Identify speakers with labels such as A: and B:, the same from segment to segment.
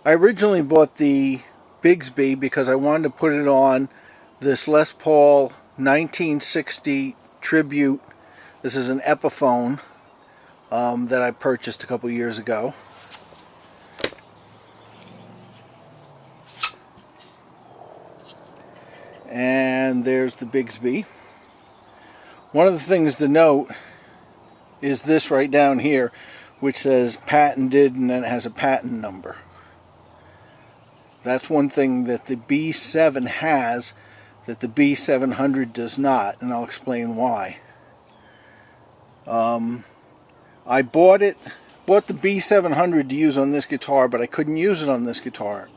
A: I originally bought the Bigsby because I wanted to put it on this Les Paul 1960 Tribute. This is an Epiphone that I purchased a couple years ago. And there's the Bigsby. One of the things to note is this right down here, which says patented, and then it has a patent number. That's one thing that the B7 has that the B700 does not, and I'll explain why. I bought the B700 to use on this guitar, but I couldn't use it on this guitar,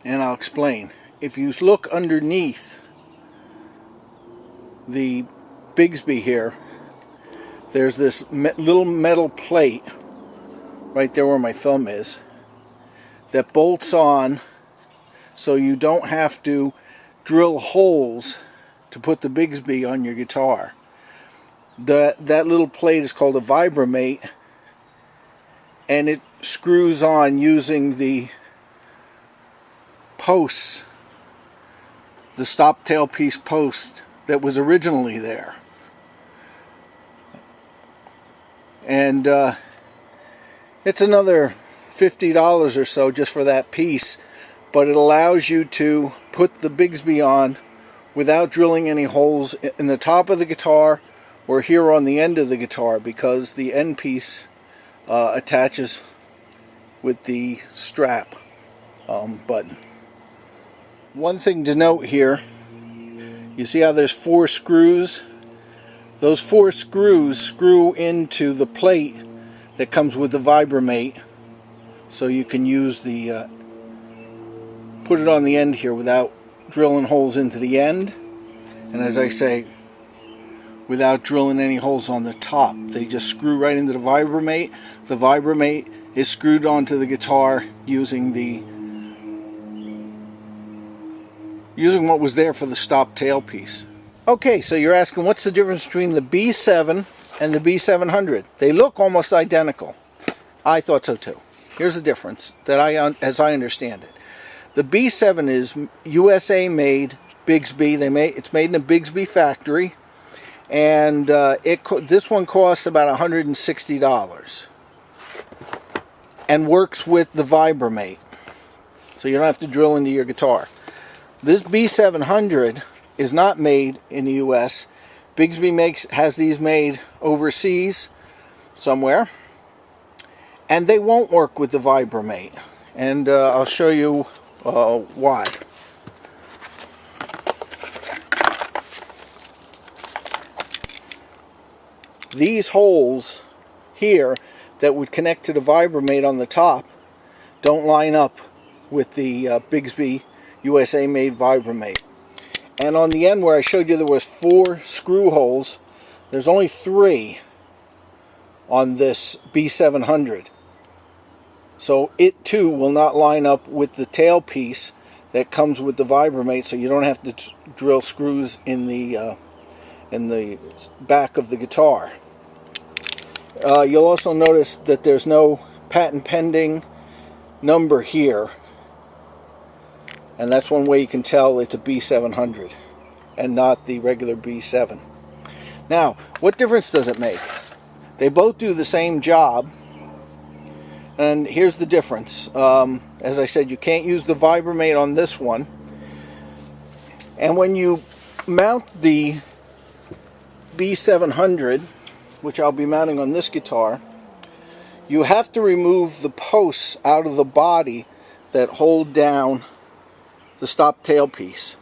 A: and I'll explain. If you look underneath the Bigsby here, there's this little metal plate right there where my thumb is that bolts on, so you don't have to drill holes to put the Bigsby on your guitar. That little plate is called a Vibrato, and it screws on using the posts, the stop tailpiece post that was originally there. And it's another $50 or so just for that piece, but it allows you to put the Bigsby on without drilling any holes in the top of the guitar or here on the end of the guitar, because the end piece attaches with the strap button. One thing to note here, you see how there's 4 screws? Those 4 screws screw into the plate that comes with the Vibrato, so you can use the put it on the end here without drilling holes into the end, and as I say, without drilling any holes on the top. They just screw right into the Vibrato. The Vibrato is screwed onto the guitar using what was there for the stop tailpiece. Okay, so you're asking what's the difference between the B7 and the B700? They look almost identical. I thought so too. Here's the difference that as I understand it. The B7 is USA-made Bigsby. It's made in a Bigsby factory, and this one costs about $160 and works with the Vibrato, so you don't have to drill into your guitar. This B700 is not made in the US. Bigsby has these made overseas somewhere, and they won't work with the Vibrato, and I'll show you why. These holes here that would connect to the Vibrato on the top don't line up with the Bigsby USA-made Vibrato. And on the end where I showed you there was 4 screw holes, there's only 3 on this B700. So it too will not line up with the tailpiece that comes with the Vibrato, so you don't have to drill screws in the back of the guitar. You'll also notice that there's no patent pending number here, and that's one way you can tell it's a B700 and not the regular B7. Now, what difference does it make? They both do the same job, and here's the difference. As I said, you can't use the Vibrato on this one, and when you mount the B700, which I'll be mounting on this guitar, you have to remove the posts out of the body that hold down the stop tailpiece.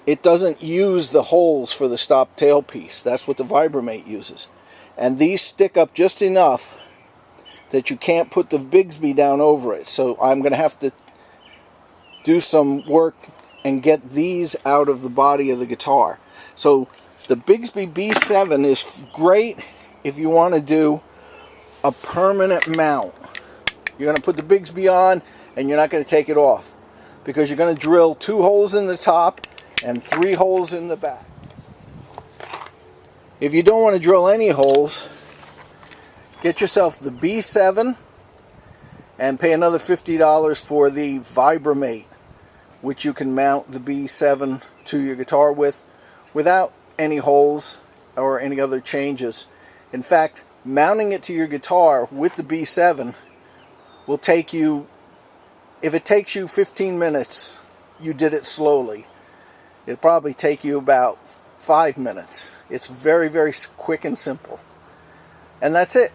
A: It doesn't use the holes for the stop tailpiece. That's what the Vibrato uses. And these stick up just enough that you can't put the Bigsby down over it. So I'm going to have to do some work and get these out of the body of the guitar. So the Bigsby B7 is great if you want to do a permanent mount. You're going to put the Bigsby on and you're not going to take it off, because you're going to drill 2 holes in the top and 3 holes in the back. If you don't want to drill any holes, get yourself the B7 and pay another $50 for the Vibramate, which you can mount the B7 to your guitar with without any holes or any other changes. In fact, mounting it to your guitar with the B7 will take you, if it takes you 15 minutes, you did it slowly. It'll probably take you about 5 minutes. It's very, very quick and simple. And that's it.